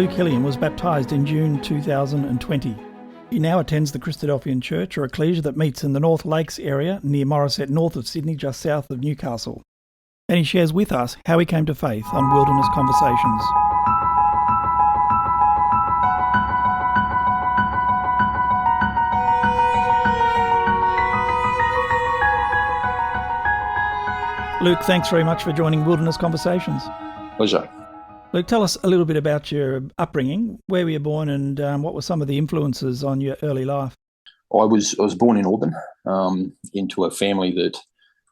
Luke Hillian was baptised in June 2020. He now attends the Christadelphian Church, or ecclesia that meets in the North Lakes area near Morriset, north of Sydney, just south of Newcastle. And he shares with us how he came to faith on Wilderness Conversations. Luke, thanks very much for joining Wilderness Conversations. Pleasure. Luke, tell us a little bit about your upbringing. Where were you born, and what were some of the influences on your early life? I was born in Auburn, into a family that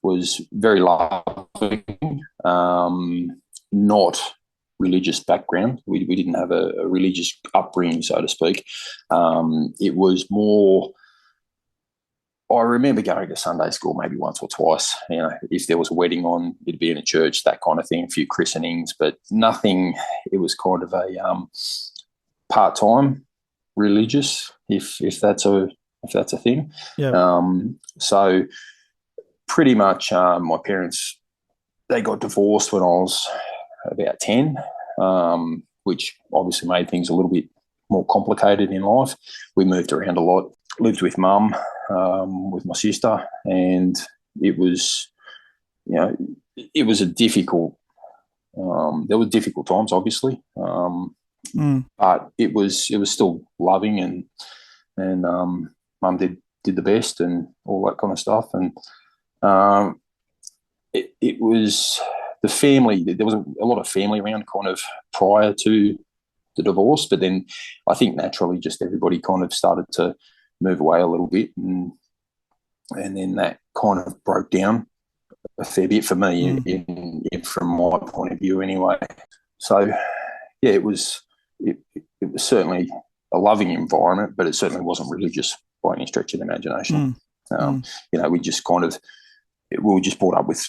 was very loving, not religious background. We didn't have a religious upbringing, so to speak. It was more, I remember going to Sunday school maybe once or twice. You know, if there was a wedding on, it'd be in a church, that kind of thing, a few christenings, but nothing. It was kind of a part-time religious, if that's a thing. Yeah. So pretty much my parents, they got divorced when I was about 10, which obviously made things a little bit more complicated in life. We moved around a lot, lived with mum, with my sister, and it was, it was a difficult, there were difficult times, obviously, but it was still loving, and mum did the best and all that kind of stuff. And it was the family, there was a lot of family around kind of prior to the divorce, but then I think naturally just everybody kind of started to move away a little bit, and then that kind of broke down a fair bit for me, from my point of view anyway. So yeah, it was certainly a loving environment, but it certainly wasn't religious by any stretch of the imagination. We just we were just brought up with,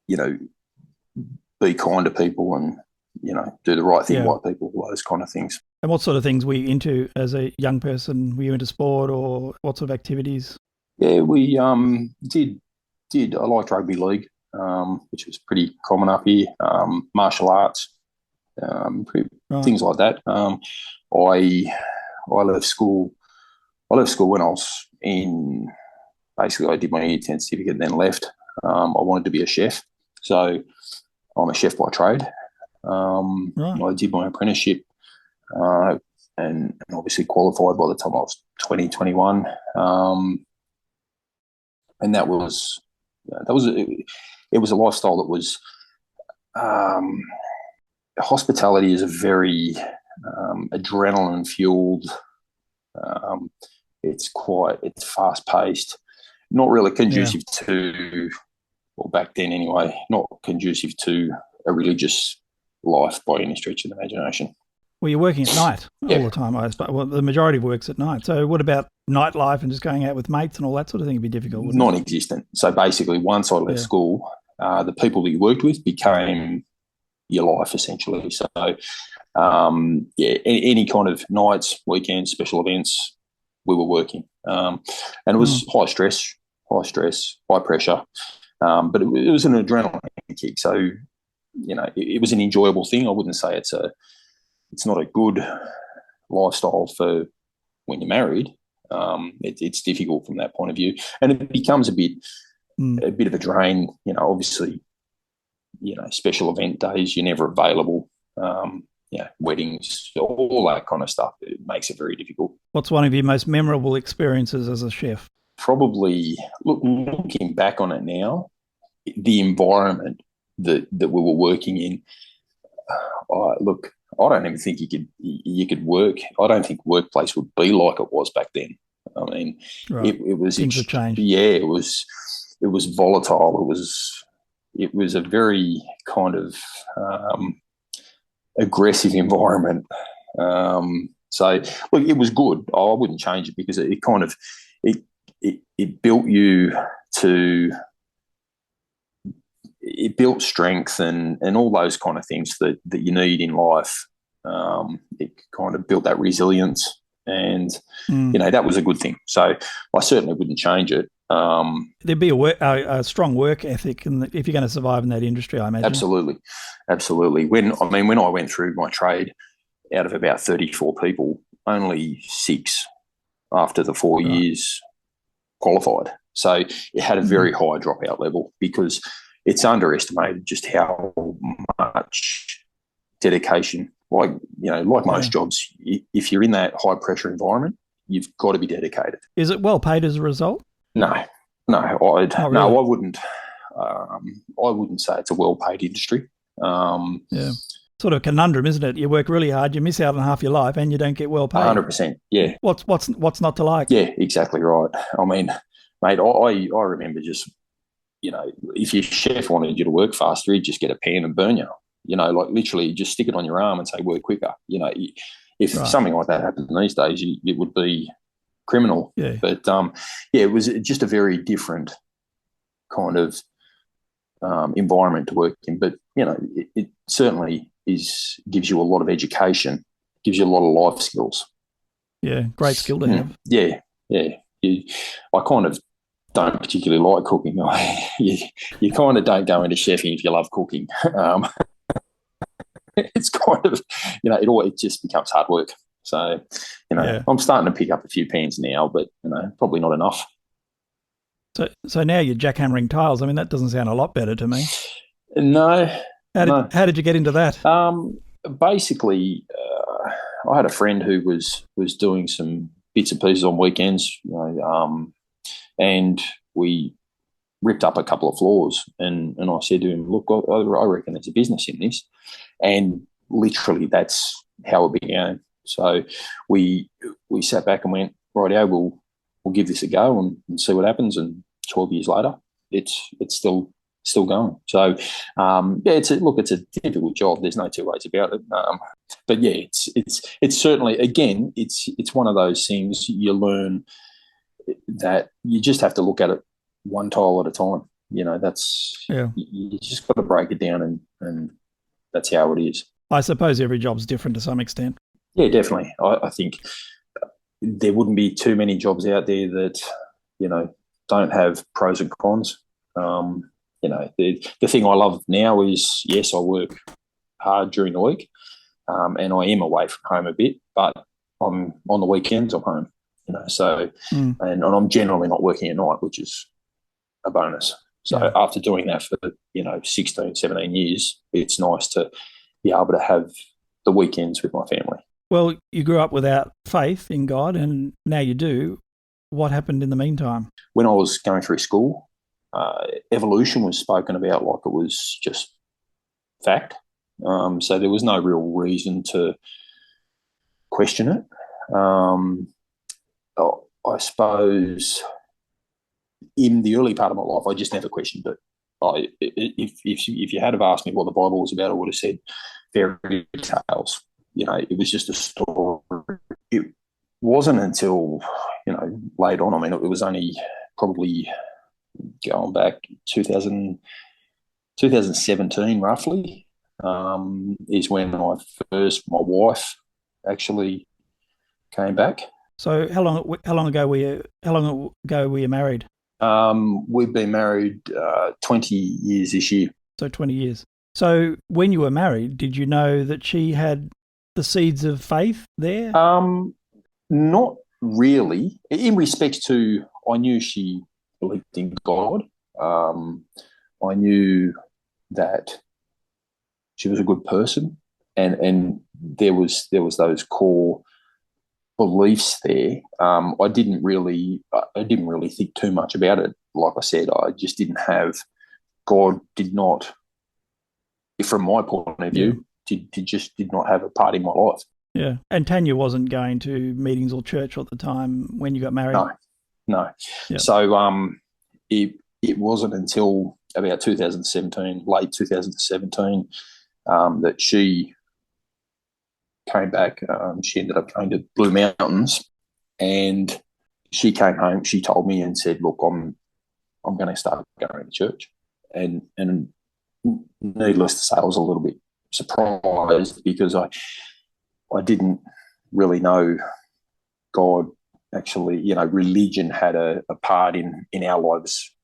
be kind to people and, do the right thing by people, those kind of things. And what sort of things were you into as a young person? Were you into sport, or what sort of activities? Yeah, we did. I liked rugby league, which was pretty common up here. Martial arts, things like that. I left school. When I was in. Basically, I did my Year 10 certificate and then left. I wanted to be a chef, so I'm a chef by trade. I did my apprenticeship, and obviously qualified by the time I was 20, 21. And that was it was a lifestyle that was, hospitality is a very adrenaline fueled. It's fast paced, not really conducive to, well, back then anyway, not conducive to a religious life by any stretch of the imagination. Well, you're working at night all the time, I suppose. Well, the majority works at night. So what about nightlife and just going out with mates and all that sort of thing would be difficult, wouldn't it? Non-existent. So basically, once I left school, the people that you worked with became your life, essentially. So, any kind of nights, weekends, special events, we were working. And it was high stress, high pressure. But it was an adrenaline kick. So, it was an enjoyable thing. I wouldn't say it's not a good lifestyle for when you're married. It's difficult from that point of view, and it becomes a bit of a drain. Obviously, special event days, you're never available. Weddings, all that kind of stuff. It makes it very difficult. What's one of your most memorable experiences as a chef? Probably, looking back on it now, the environment that we were working in. I don't even think you could work. I don't think workplace would be like it was back then. I mean, it was things have changed. Yeah, it was volatile. It was a very kind of aggressive environment. So look, it was good. I wouldn't change it because it kind of it built you to. It built strength and all those kind of things that you need in life. It kind of built that resilience, and that was a good thing. So I certainly wouldn't change it. There'd be a strong work ethic, if you're going to survive in that industry, I imagine. Absolutely. When I went through my trade, out of about 34 people, only 6 after the 4 years qualified. So it had a very high dropout level because it's underestimated just how much dedication, like most jobs, if you're in that high pressure environment, you've got to be dedicated. Is it well paid as a result? No, I wouldn't. I wouldn't say it's a well paid industry. Sort of a conundrum, isn't it? You work really hard, you miss out on half your life, and you don't get well paid. 100%. Yeah. What's not to like? Yeah, exactly right. I mean, mate, I remember just, if your chef wanted you to work faster, he'd just get a pan and burn you. Like literally just stick it on your arm and say work quicker. If something like that happened these days, it would be criminal. Yeah. But it was just a very different kind of environment to work in. But it certainly gives you a lot of education, gives you a lot of life skills. Yeah, great skill to have. Yeah. I kind of don't particularly like cooking. You kind of don't go into chefing if you love cooking. It's kind of, it just becomes hard work. So, I'm starting to pick up a few pans now, but, probably not enough. So now you're jackhammering tiles. I mean, that doesn't sound a lot better to me. No. How did you get into that? Basically, I had a friend who was doing some bits and pieces on weekends, and we ripped up a couple of floors, and I said to him, look, I reckon there's a business in this. And literally that's how it began. So we sat back and went, rightio, we'll give this a go and see what happens. And 12 years later, it's still going. So it's a difficult job. There's no two ways about it. But yeah, it's certainly, again, it's one of those things you learn that you just have to look at it one tile at a time. You just got to break it down and that's how it is. I suppose every job's different to some extent. Yeah, definitely. I think there wouldn't be too many jobs out there that, don't have pros and cons. The thing I love now is, yes, I work hard during the week, and I am away from home a bit, but on the weekends I'm home, so, and I'm generally not working at night, which is a bonus. So after doing that for, 16, 17 years, it's nice to be able to have the weekends with my family. Well, you grew up without faith in God, and now you do. What happened in the meantime? When I was going through school, evolution was spoken about like it was just fact. So there was no real reason to question it. I suppose in the early part of my life, I just never questioned it. If you had have asked me what the Bible was about, I would have said fairy tales. It was just a story. It wasn't until, late on, I mean, it was only probably going back 2017 roughly, is when my wife actually came back. So how long ago were you married? We've been married 20 years this year. So 20 years. So when you were married, did you know that she had the seeds of faith there? Not really. In respect to, I knew she believed in God. I knew that she was a good person, and there was those core beliefs there. I didn't really think too much about it. Like I said, I just didn't have, God did not, from my point of view, did not have a part in my life. Yeah. And Tanya wasn't going to meetings or church at the time when you got married? No. Yep. So it wasn't until about 2017, late 2017, that she came back. She ended up going to Blue Mountains, and she came home. She told me and said, look, I'm going to start going to church. And needless to say, I was a little bit surprised because I didn't really know God actually, religion had a part in our lives,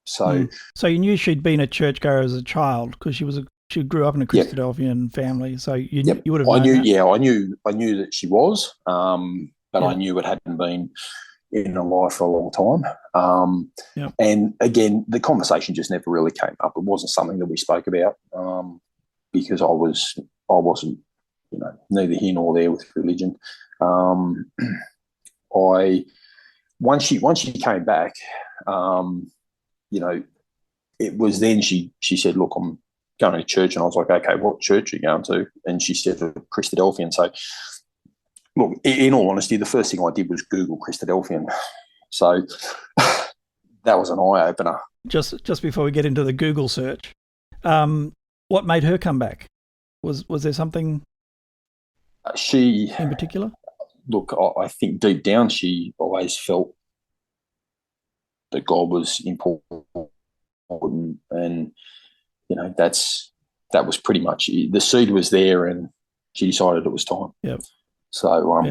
So So you knew she'd been a churchgoer as a child because she was She grew up in a Yep. Christadelphian family, so you Yep. you would have I known knew. that. Yeah, I knew that she was, but I Yeah. knew it hadn't been in her life for a long time. Yep. And again, the conversation just never really came up. It wasn't something that we spoke about because I wasn't, neither here nor there with religion. Once she came back, it was then she said, "Look, I'm going to church," and I was like, "Okay, what church are you going to?" And she said, "Christadelphian." So, look, in all honesty, the first thing I did was Google Christadelphian. So that was an eye opener. Just before we get into the Google search, what made her come back? Was there something She, in particular? look, I think deep down she always felt that God was important, and that was pretty much it. The seed was there, and she decided it was time. Yep. So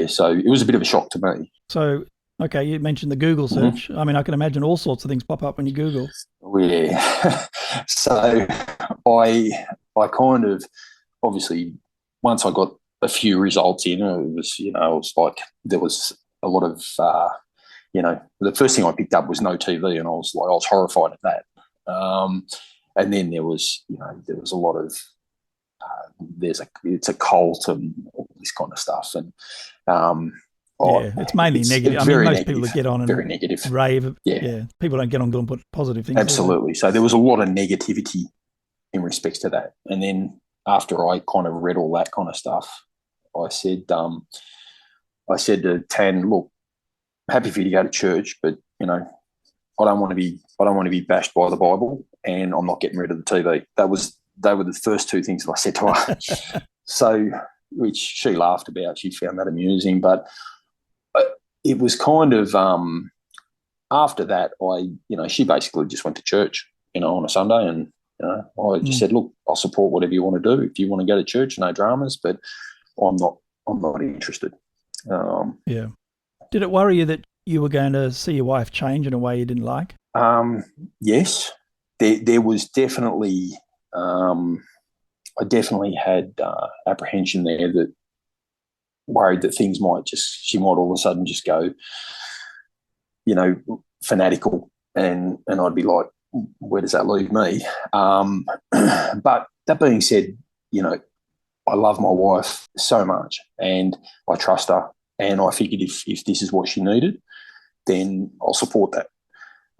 so it was a bit of a shock to me. So, okay, you mentioned the Google search. I mean, I can imagine all sorts of things pop up when you Google. Yeah. So I kind of, obviously, once I got a few results in, it was like there was a lot of, the first thing I picked up was no TV, and I was horrified at that. And then there was a lot of, it's a cult and all this kind of stuff. And it's mainly negative. It's most negative, people that get on and very negative. rave. Yeah. People don't get on and put positive things. Absolutely. So there was a lot of negativity in respects to that. And then after I kind of read all that kind of stuff, I said to Tan, "Look, happy for you to go to church, but I don't want to be bashed by the Bible, and I'm not getting rid of the TV." They were the first two things that I said to her. So, which she laughed about. She found that amusing, but it was kind of after that, she basically just went to church, on a Sunday, and I just said, "Look, I'll support whatever you want to do. If you want to go to church, no dramas, but I'm not interested." Did it worry you that you were going to see your wife change in a way you didn't like? Yes, there was definitely. I definitely had apprehension there, that worried that things she might all of a sudden just go, fanatical, and I'd be like, where does that leave me? But that being said, I love my wife so much, and I trust her, and I figured if this is what she needed, then I'll support that.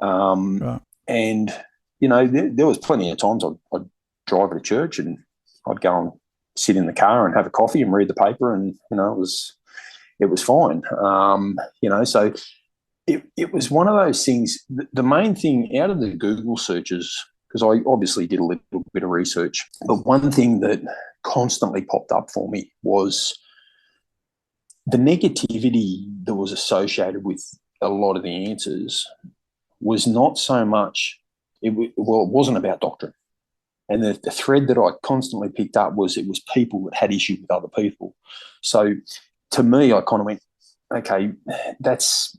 Right. And there was plenty of times I'd drive her to church, and I'd go and sit in the car and have a coffee and read the paper, and it was fine. So it was one of those things. The main thing out of the Google searches, because I obviously did a little bit of research, but one thing that constantly popped up for me was the negativity that was associated with a lot of the answers was not so much, it wasn't about doctrine. And the thread that I constantly picked up was it was people that had issues with other people. So to me, I kind of went, okay, that's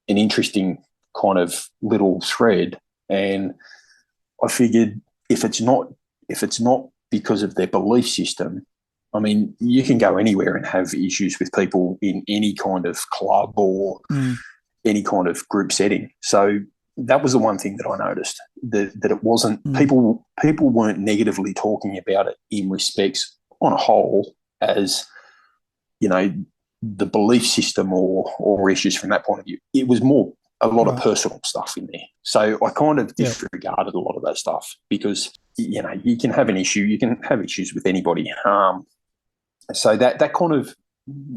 an interesting kind of little thread. And I figured if it's not because of their belief system, I mean, you can go anywhere and have issues with people in any kind of club or any kind of group setting. So that was the one thing that I noticed, that it wasn't people weren't negatively talking about it in respects on a whole as, the belief system or issues from that point of view. It was more a lot of personal stuff in there. So I kind of disregarded a lot of that stuff, because, you can have an issue, you can have issues with anybody. So that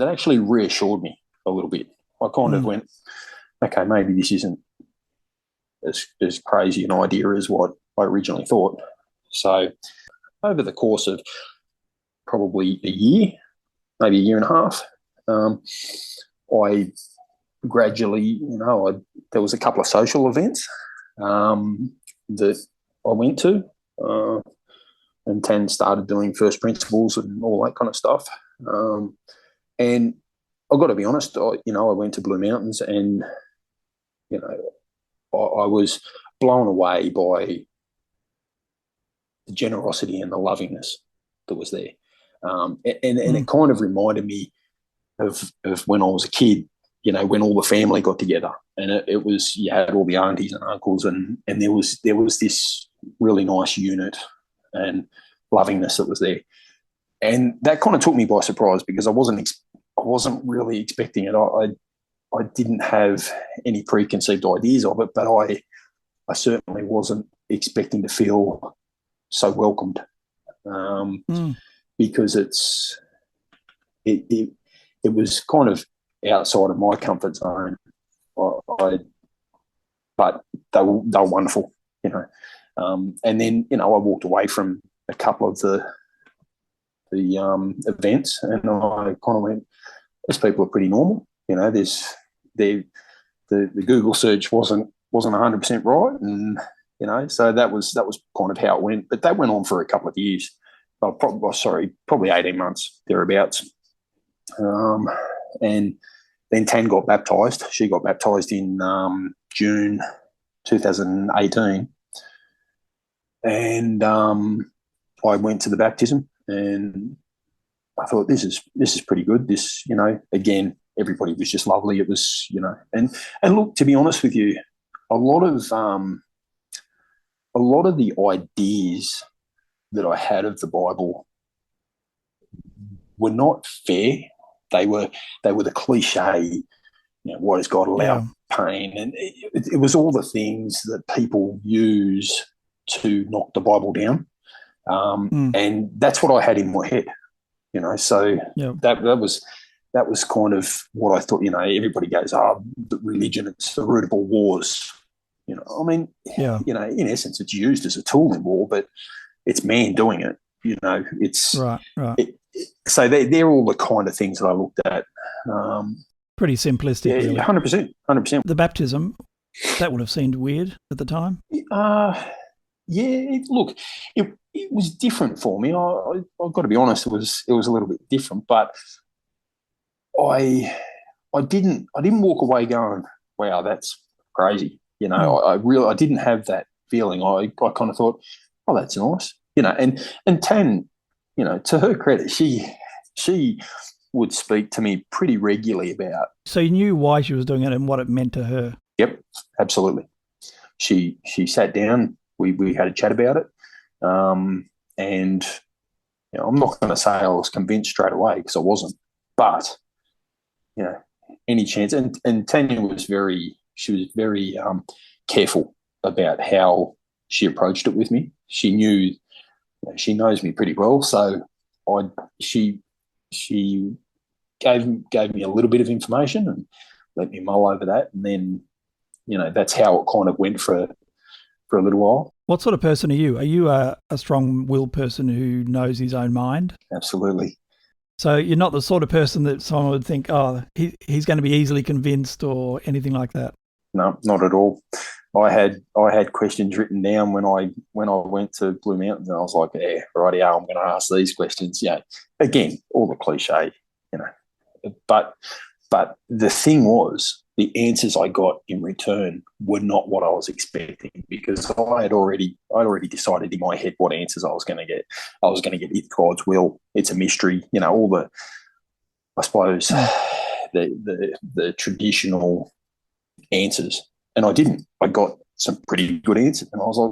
actually reassured me a little bit. I kind of went, okay, maybe this isn't as crazy an idea as what I originally thought. So over the course of probably a year, maybe a year and a half, I gradually, there was a couple of social events that I went to, and Tan started doing first principles and all that kind of stuff. And I've got to be honest, I went to Blue Mountains, and, I was blown away by generosity and the lovingness that was there. And it kind of reminded me of when I was a kid, you know, when all the family got together, and it was, you had all the aunties and uncles, and there was this really nice unit and lovingness that was there. And that kind of took me by surprise, because I wasn't really expecting it. I didn't have any preconceived ideas of it, but I certainly wasn't expecting to feel so welcomed, because it was kind of outside of my comfort zone. But they were wonderful, you know. And then, you know, I walked away from a couple of the events, and I kind of went, these people are pretty normal, you know. The Google search wasn't 100% right, and you know, so that was kind of how it went. But that went on for a couple of years. Probably 18 months thereabouts. And then Tan got baptised. She got baptised in June 2018, and I went to the baptism, and I thought, this is pretty good. This, you know, again, everybody was just lovely. It was, you know, and look, to be honest with you, a lot of the ideas that I had of the Bible were not fair. They were the cliche, you know, why does God allow pain? And it was all the things that people use to knock the Bible down. And that's what I had in my head, you know. So that was kind of what I thought. You know, everybody goes, the religion, it's the root of all wars. You know, I mean, you know, in essence, it's used as a tool in war, but it's man doing it. You know, it's right. So they're all the kind of things that I looked at. Pretty simplistic, really. 100%. The baptism, that would have seemed weird at the time. Look, it was different for me. I've got to be honest, it was a little bit different, but I didn't walk away going, wow, that's crazy. You know, I didn't have that feeling. I kind of thought, oh, that's nice. You know, and Tan, you know, to her credit, she would speak to me pretty regularly about. So you knew why she was doing it and what it meant to her. Yep, absolutely. She sat down. We had a chat about it, and you know, I'm not going to say I was convinced straight away, because I wasn't. But you know, any chance, and Tanya was very careful about how she approached it with me. She knew, you know, she knows me pretty well, so she gave me a little bit of information and let me mull over that, and then, you know, that's how it kind of went for a little while. What sort of person are you? Are you a strong-willed person who knows his own mind? Absolutely. So you're not the sort of person that someone would think, oh, he's going to be easily convinced or anything like that? No, not at all. I had questions written down when I went to Blue Mountains, and I was like, yeah, righty, I'm going to ask these questions. Yeah, again, all the cliche, you know. But the thing was, the answers I got in return were not what I was expecting, because I had already decided in my head what answers I was going to get. I was going to get, it's God's will. It's a mystery. You know, all the, I suppose, the traditional answers. And I didn't. I got some pretty good answers, and I was like,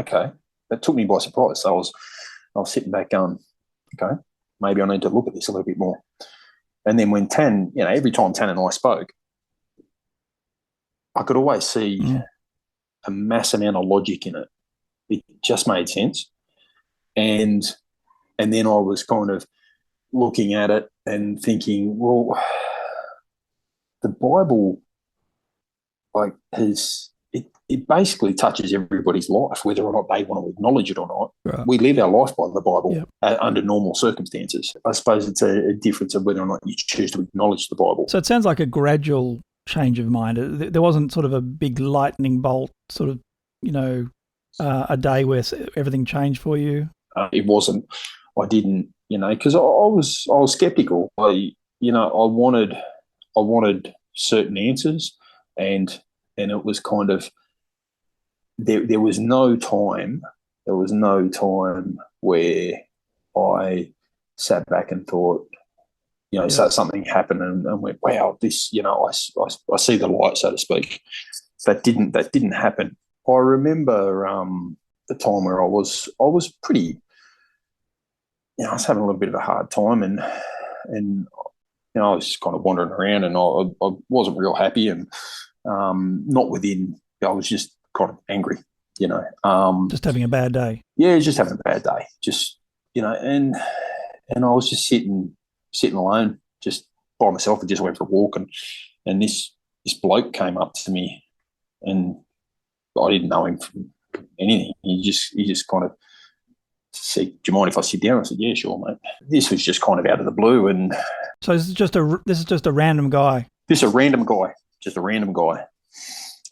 okay, that took me by surprise. So I was sitting back going, okay, maybe I need to look at this a little bit more. And then when Tan, you know, every time Tan and I spoke, I could always see a mass amount of logic in it. It just made sense. And then I was kind of looking at it and thinking, well, the Bible, like, it basically touches everybody's life, whether or not they want to acknowledge it or not. Right. We live our life by the Bible under normal circumstances. I suppose it's a difference of whether or not you choose to acknowledge the Bible. So it sounds like a gradual change of mind. There wasn't sort of a big lightning bolt, sort of, you know, a day where everything changed for you. It wasn't. I didn't, you know, because I was skeptical. I wanted certain answers, and it was kind of there was no time there was no time where I sat back and thought, so something happened and went, wow, this, I see the light, so to speak. That didn't happen. I remember the time where I was pretty, I was having a little bit of a hard time, and I was kind of wandering around, and I wasn't real happy, and not within. I was just kind of angry, just having a bad day. Yeah, just having a bad day. Just and I was just sitting alone, just by myself. I just went for a walk, and this bloke came up to me, and I didn't know him from anything. He just kind of said, "Do you mind if I sit down?" I said, "Yeah, sure, mate." This was just kind of out of the blue, and so this is just a random guy. Just a random guy,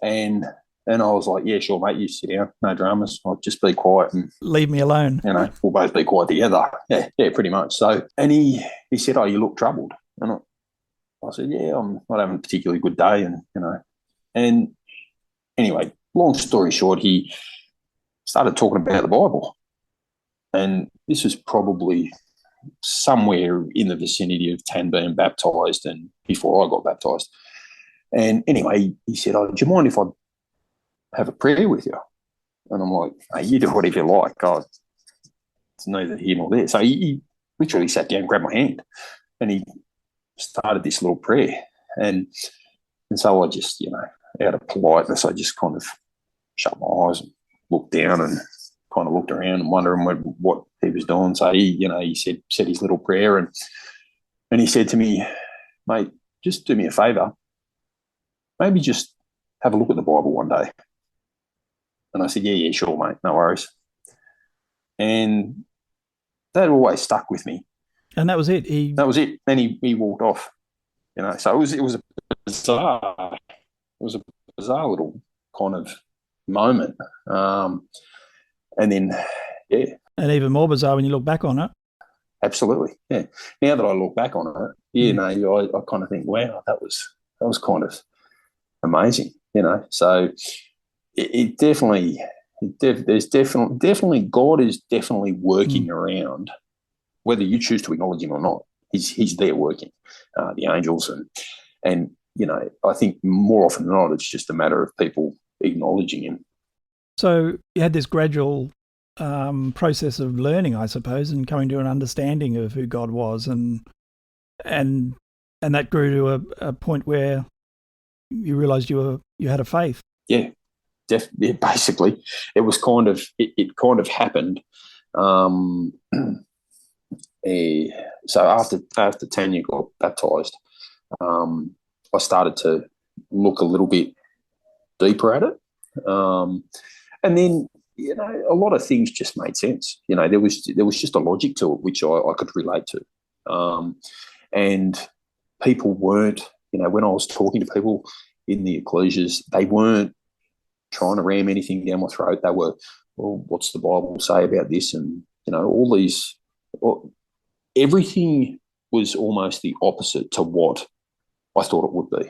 and I was like, "Yeah, sure, mate. You sit down, no dramas. I'll just be quiet and leave me alone. We'll both be quiet together." Yeah, pretty much. So, and he said, "Oh, you look troubled," and I said, "Yeah, I'm not having a particularly good day," and anyway, long story short, he started talking about the Bible. And this was probably somewhere in the vicinity of Tan being baptised and before I got baptised. And anyway, he said, "Oh, do you mind if I have a prayer with you?" And I'm like, "Hey, you do whatever you like. It's neither here nor there." So he literally sat down, grabbed my hand, and he started this little prayer. And so I just, out of politeness, I just kind of shut my eyes and looked down and kind of looked around and wondering what he was doing. So he said his little prayer, and he said to me, "Mate, just do me a favour. Maybe just have a look at the Bible one day." And I said, yeah, sure, mate, no worries. And that always stuck with me. And that was it. That was it. Then he walked off. So it was a bizarre little kind of moment. And then, yeah. And even more bizarre when you look back on it. Absolutely, yeah. Now that I look back on it, I kind of think, wow, that was kind of amazing, So it definitely, there's definitely God is definitely working around, whether you choose to acknowledge him or not. He's there working, the angels, and I think more often than not, it's just a matter of people acknowledging him. So you had this gradual process of learning, I suppose, and coming to an understanding of who God was, and that grew to a point where you realised you had a faith. Yeah, basically, it was kind of it kind of happened. So after Tanya got baptised, I started to look a little bit deeper at it, and then a lot of things just made sense. There was just a logic to it which I could relate to, and people weren't. When I was talking to people in the ecclesias, they weren't trying to ram anything down my throat. They were, well, what's the Bible say about this? And all these. Everything was almost the opposite to what I thought it would be.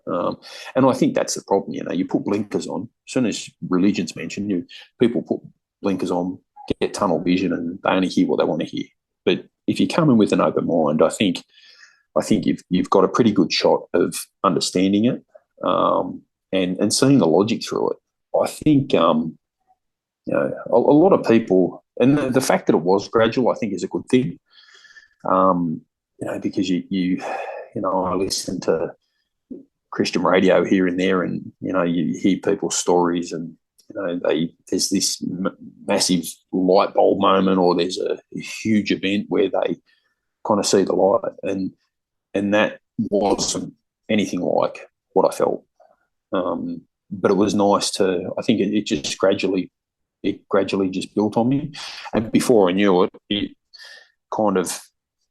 And I think that's the problem. You put blinkers on. As soon as religion's mentioned, people put blinkers on, get tunnel vision, and they only hear what they want to hear. But if you come in with an open mind, I think you've got a pretty good shot of understanding it, and seeing the logic through it. I think a lot of people, and the fact that it was gradual, I think, is a good thing. Because I listen to Christian radio here and there, and you hear people's stories, and there's this massive light bulb moment, or there's a huge event where they kind of see the light, and that wasn't anything like what I felt. But it was nice to. I think it just gradually just built on me, and before I knew it, it kind of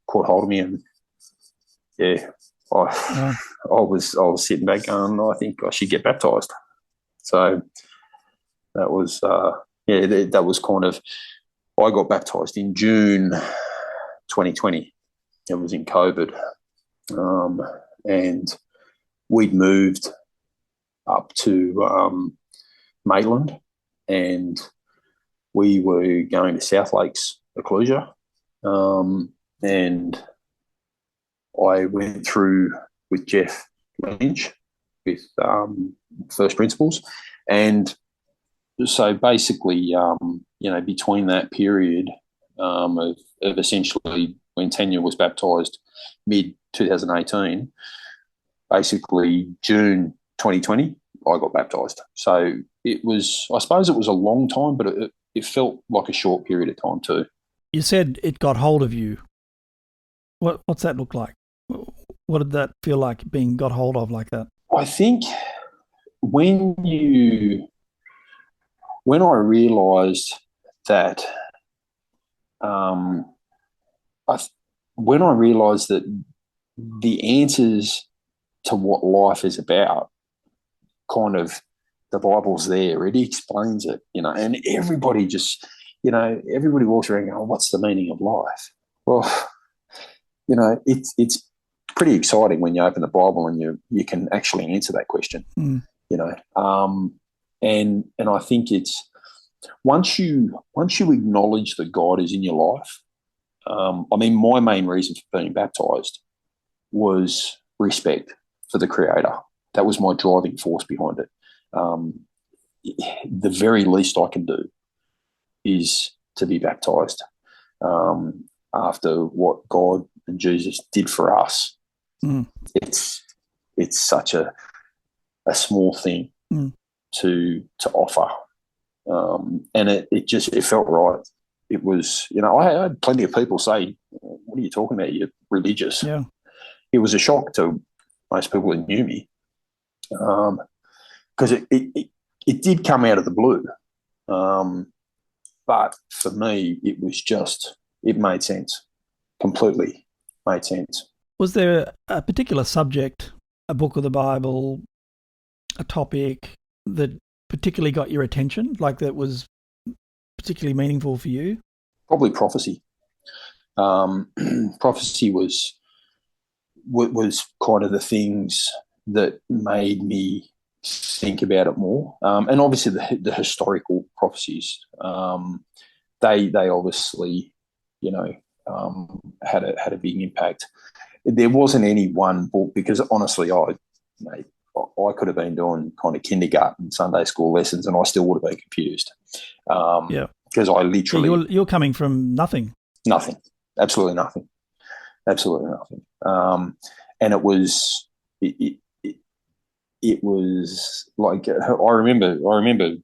caught hold of me, and I was sitting back going, I think I should get baptised. So that was that was kind of. I got baptised in June 2020. It was in COVID, and we'd moved up to Maitland, and we were going to South Lakes Ecclesia, and I went through with Jeff Lynch with First Principles. And so basically, between that period of essentially when Tanya was baptised mid-2018, basically June 2020, I got baptised. So I suppose it was a long time, but it felt like a short period of time too. You said it got hold of you. What's that look like? What did that feel like, being got hold of like that? I think when I realised that, when I realised that the answers to what life is about, kind of, the Bible's there, it explains it, and everybody just, everybody walks around going, what's the meaning of life? Well, it's pretty exciting when you open the Bible and you can actually answer that question, and I think it's once you acknowledge that God is in your life. My main reason for being baptised was respect for the Creator. That was my driving force behind it. The very least I can do is to be baptised after what God and Jesus did for us. It's such a small thing to offer, and it felt right. It was, I had plenty of people say, "What are you talking about? You're religious." Yeah, it was a shock to most people that knew me, because it did come out of the blue, but for me, it made sense, completely made sense. Was there a particular subject, a book of the Bible, a topic that particularly got your attention, like that was particularly meaningful for you? Probably prophecy. Prophecy was kind of the things that made me think about it more. And obviously the historical prophecies, they obviously, had a big impact. There wasn't any one book, because honestly, I could have been doing kind of kindergarten, Sunday school lessons, and I still would have been confused. Because I literally... You're coming from nothing. Nothing. Absolutely nothing. Absolutely nothing. And it was... It was like, I remember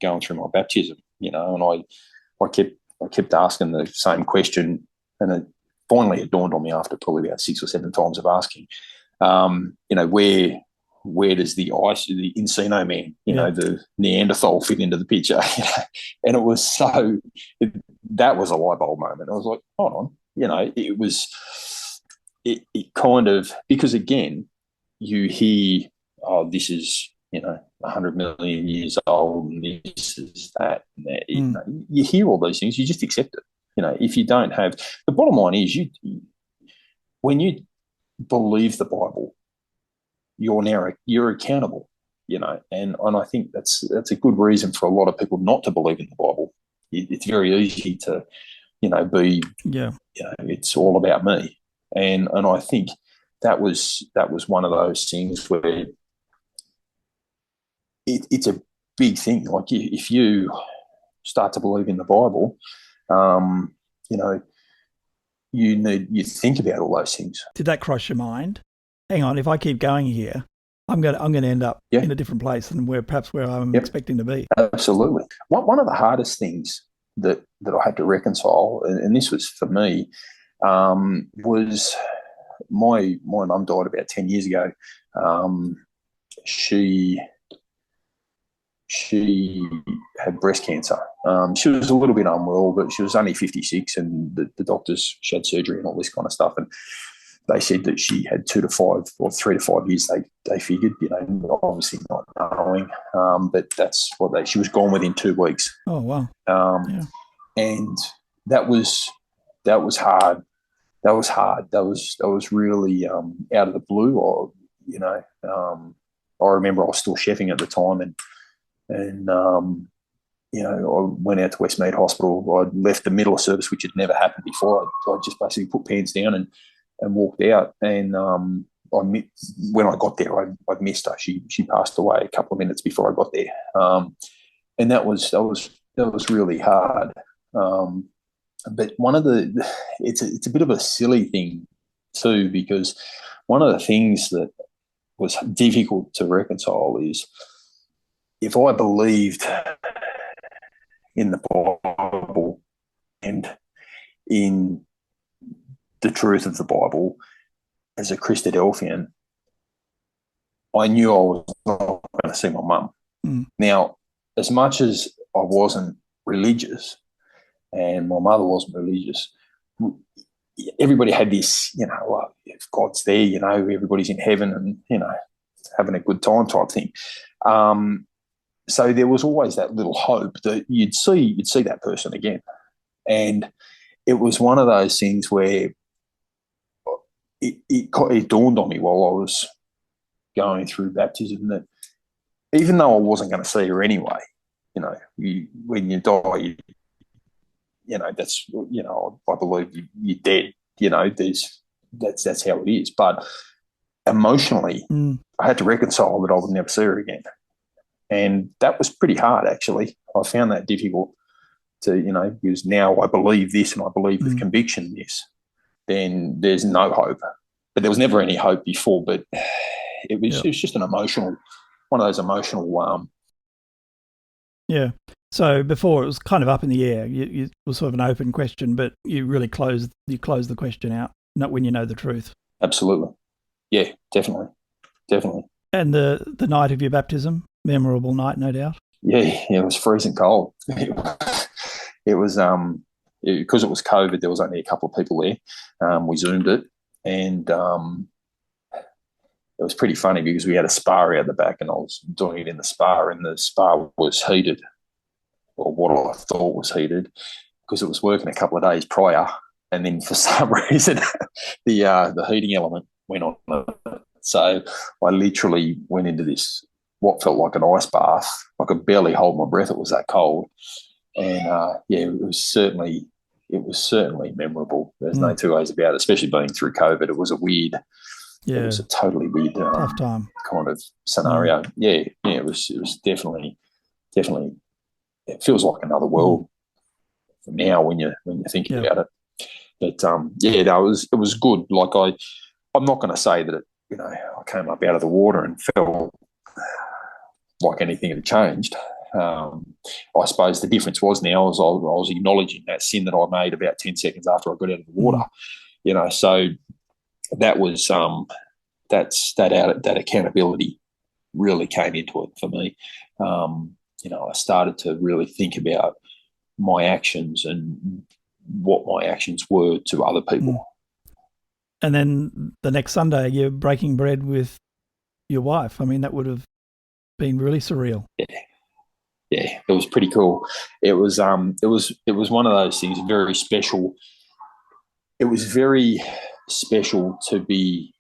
going through my baptism, and I kept asking the same question, and it finally dawned on me after probably about 6 or 7 times of asking, where does the Encino man, the Neanderthal fit into the picture? And it was that was a light bulb moment. I was like, hold on, it kind of, because again, you hear, oh, this is, 100 million years old, and this is that. And that. You hear all those things, you just accept it. If you don't have, the bottom line is, when you believe the Bible, you're accountable, and I think that's a good reason for a lot of people not to believe in the Bible. It's very easy to, be, it's all about me, and I think that was one of those things where it's a big thing. Like, if you start to believe in the Bible, you think about all those things. Did that cross your mind? Hang on, if I keep going here, I'm going to end up in a different place than where I'm expecting to be. Absolutely. One of the hardest things that I had to reconcile, and this was for me, was my mum died about 10 years ago. She had breast cancer. She was a little bit unwell, but she was only 56, and the doctors, she had surgery and all this kind of stuff, and they said that she had 2 to 5 or 3 to 5 years. They figured, obviously not knowing, but that's what she was gone within 2 weeks. Oh wow! And that was hard. That was hard. That was really out of the blue. Or I remember I was still chefing at the time, and I went out to Westmead Hospital. I left the middle of service, which had never happened before. I just basically put pants down and walked out. And when I got there, I missed her. She passed away a couple of minutes before I got there, and that was really hard. But it's a bit of a silly thing too, because one of the things that was difficult to reconcile is if I believed in the Bible and in the truth of the Bible as a Christadelphian, I knew I was not going to see my mum. Mm. Now, as much as I wasn't religious and my mother wasn't religious, everybody had this, if God's there, everybody's in heaven and, having a good time type thing. So there was always that little hope that you'd see that person again. And it was one of those things where it dawned on me while I was going through baptism that even though I wasn't going to see her anyway, when you die, that's, I believe you're dead, that's how it is. But emotionally, I had to reconcile that I would never see her again. And that was pretty hard, actually. I found that difficult to, because now I believe this and I believe with conviction this, then there's no hope. But there was never any hope before, but it was just one of those emotional. Yeah. So before it was kind of up in the air. It was sort of an open question, but you really closed the question out, not when you know the truth. Absolutely. Yeah, definitely. And the night of your baptism, memorable night, no doubt. Yeah, it was freezing cold. It was because it was COVID. There was only a couple of people there. We Zoomed it, and it was pretty funny because we had a spa out the back, and I was doing it in the spa, and the spa was heated, or what I thought was heated, because it was working a couple of days prior, and then for some reason the heating element went on. So I literally went into this what felt like an ice bath. I could barely hold my breath. It was that cold, and it was certainly memorable. There's no two ways about it. Especially being through COVID, it was it was a totally weird tough time kind of scenario. Yeah, it was definitely. It feels like another world now when you're thinking about it. But it was good. Like I'm not going to say that I came up out of the water and felt like anything had changed. I suppose the difference was now I was acknowledging that sin that I made about 10 seconds after I got out of the water. So that was that accountability really came into it for me. I started to really think about my actions and what my actions were to other people. And then the next Sunday, you're breaking bread with your wife. I mean, that would have been really surreal. Yeah, it was pretty cool. It was one of those things, very special. It was very special to be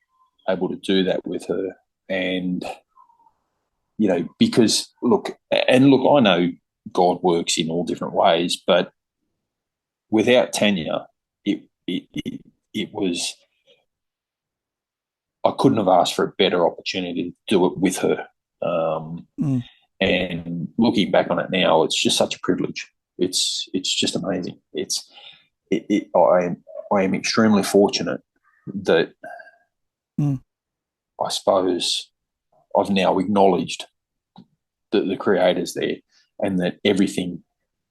able to do that with her, and because look, I know God works in all different ways, but without Tanya, it was. I couldn't have asked for a better opportunity to do it with her. And looking back on it now, it's just such a privilege. It's just amazing. I am extremely fortunate that I suppose I've now acknowledged that the Creator's there and that everything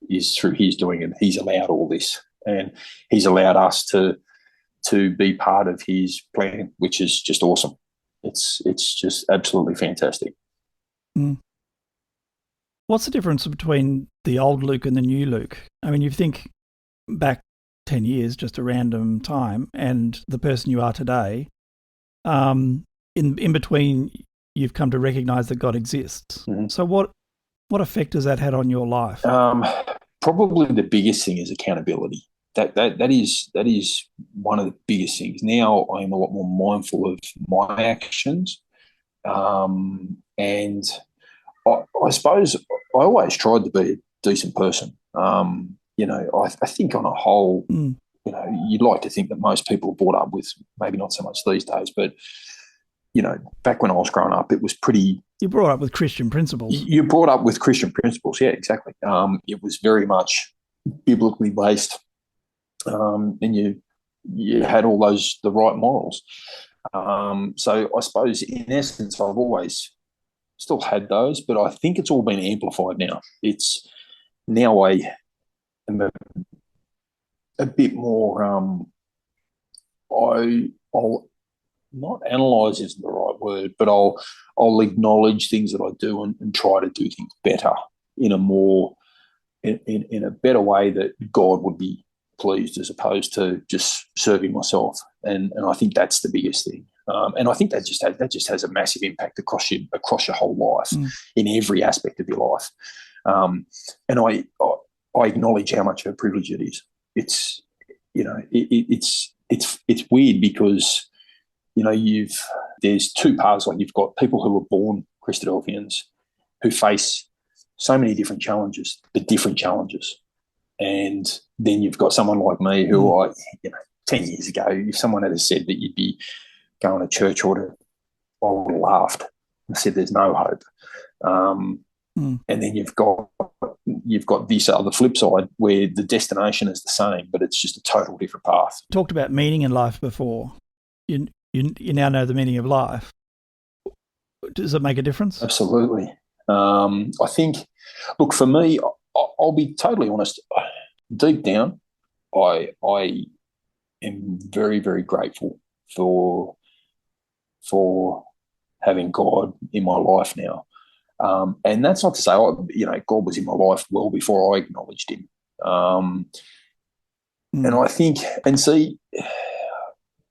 is through His doing, and He's allowed all this, and He's allowed us to be part of His plan, which is just awesome. It's just absolutely fantastic. What's the difference between the old Luke and the new Luke? I mean, you think back 10 years, just a random time, and the person you are today, in between, you've come to recognise that God exists. So what effect has that had on your life? Probably the biggest thing is accountability. That is one of the biggest things. Now I am a lot more mindful of my actions, and I suppose I always tried to be decent person. I think on a whole, you'd like to think that most people are brought up with, maybe not so much these days, but, back when I was growing up, it was pretty... You're brought up with Christian principles. You're brought up with Christian principles, yeah, exactly. It was very much biblically based, and you had all the right morals. So I suppose in essence, I've always still had those, but I think it's all been amplified now. It's now I am a bit more, I'll not analyse isn't the right word, but I'll acknowledge things that I do and try to do things better in a better way that God would be pleased, as opposed to just serving myself. And I think that's the biggest thing. And I think that just has a massive impact across your whole life, in every aspect of your life. And I acknowledge how much of a privilege it is. It's it's weird because there's two paths. Like, you've got people who are born Christadelphians who face so many different challenges, and then you've got someone like me who 10 years ago, if someone had said that you'd be going to church, I would have laughed and said there's no hope. And then you've got this other flip side where the destination is the same, but it's just a total different path. Talked about meaning in life before. You now know the meaning of life. Does it make a difference? Absolutely. I think, look, for me, I'll be totally honest. Deep down, I am very, very grateful for having God in my life now. And that's not to say, God was in my life well before I acknowledged him. And I think,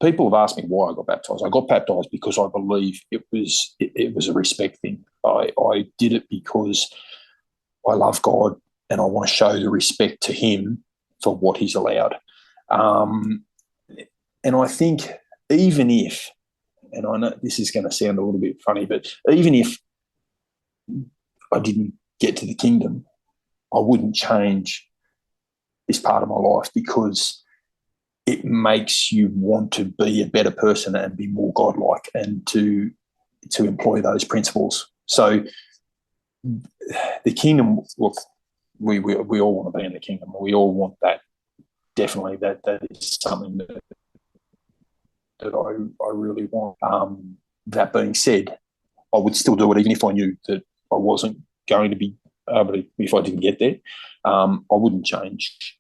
people have asked me why I got baptised. I got baptised because I believe it was a respect thing. I did it because I love God and I want to show the respect to him for what he's allowed. And I think even if, and I know this is going to sound a little bit funny, but even if I didn't get to the kingdom, I wouldn't change this part of my life, because it makes you want to be a better person and be more godlike and to employ those principles. So the kingdom, look, we all want to be in the kingdom. We all want that. Definitely, that is something that I really want. That being said, I would still do it even if I knew that I wasn't going to be able to, if I didn't get there. I wouldn't change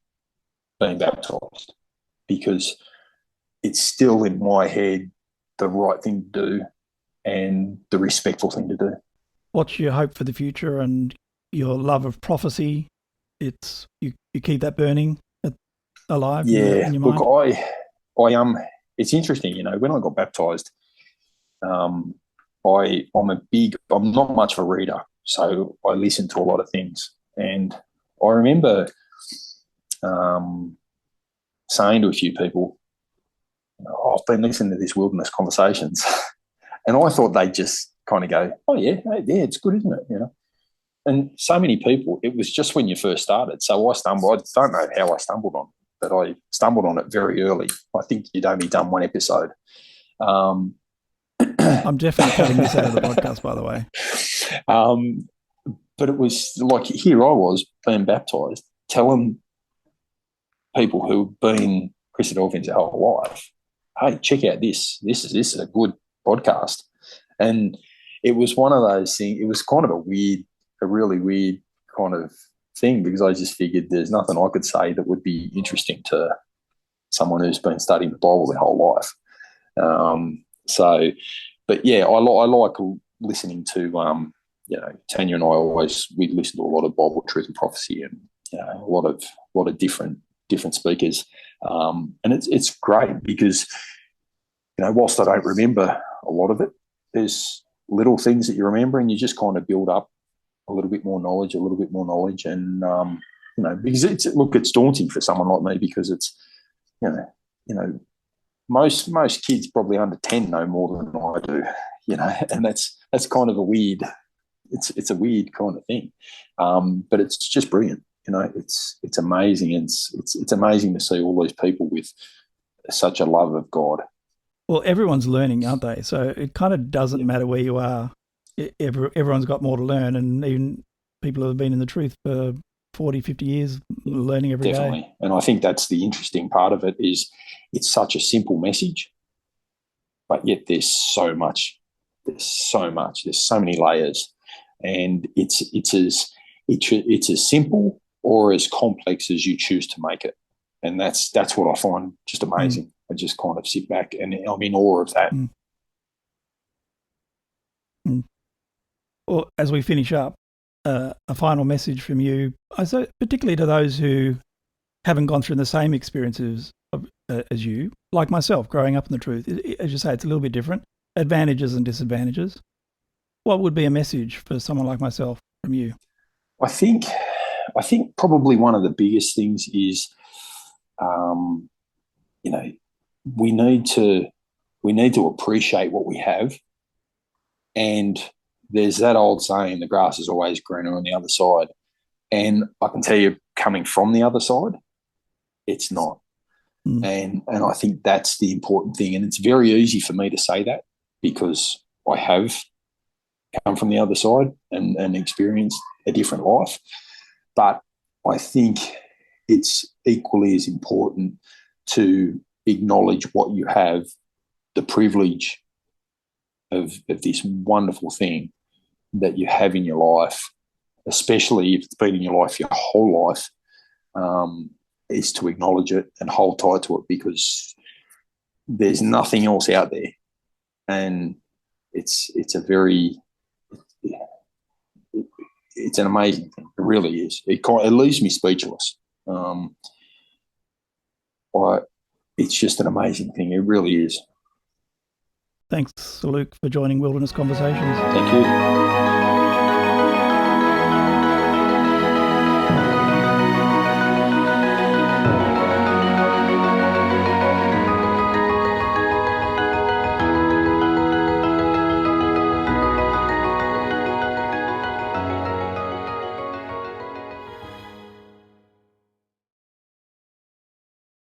being baptised, because it's still in my head the right thing to do and the respectful thing to do. What's your hope for the future and your love of prophecy? It's you keep that burning alive in your mind? Look, I it's interesting, when I got baptised, I'm not much of a reader, so I listen to a lot of things. And I remember saying to a few people, I've been listening to this Wilderness Conversations, and I thought they'd just kind of go, oh yeah, it's good, isn't it? And so many people, it was just when you first started. So I don't know how I stumbled on it, but I stumbled on it very early. I think you'd only done one episode. I'm definitely cutting this out of the podcast, by the way. But it was like, here I was being baptised, telling people who've been Christadelphians their whole life, hey, check out this. This is a good podcast. And it was one of those things. It was kind of a really weird kind of thing, because I just figured there's nothing I could say that would be interesting to someone who's been studying the Bible their whole life. But yeah, I like listening to, Tanya and I we listen to a lot of Bible truth and prophecy, and a lot of different speakers, and it's great because, whilst I don't remember a lot of it, there's little things that you remember, and you just kind of build up a little bit more knowledge, and because it's daunting for someone like me, because it's most kids probably under 10 know more than I do, and that's kind of a weird it's a weird kind of thing, but it's just brilliant. It's amazing. It's amazing to see all these people with such a love of God. Well, everyone's learning, aren't they? So it kind of doesn't matter where you are. Everyone's got more to learn, and even people who have been in the truth for 40, 50 years, learning every Definitely. day. And I think that's the interesting part of it, is it's such a simple message, but yet there's so much. There's so many layers, and it's as simple or as complex as you choose to make it. And that's what I find just amazing. I just kind of sit back and I'm in awe of that. Well, as we finish up, a final message from you, I say, particularly to those who haven't gone through the same experiences as you, like myself, growing up in the truth. As you say, it's a little bit different, advantages and disadvantages. What would be a message for someone like myself from you? I think probably one of the biggest things is, we need to appreciate what we have. And there's that old saying, the grass is always greener on the other side. And I can tell you, coming from the other side, it's not. And I think that's the important thing. And it's very easy for me to say that because I have come from the other side and experienced a different life. But I think it's equally as important to acknowledge what you have, the privilege of this wonderful thing that you have in your life, especially if it's been in your life your whole life, is to acknowledge it and hold tight to it, because there's nothing else out there. And it's an amazing thing. It really is. It leaves me speechless. It's just an amazing thing. It really is. Thanks, Luke, for joining Wilderness Conversations. Thank you.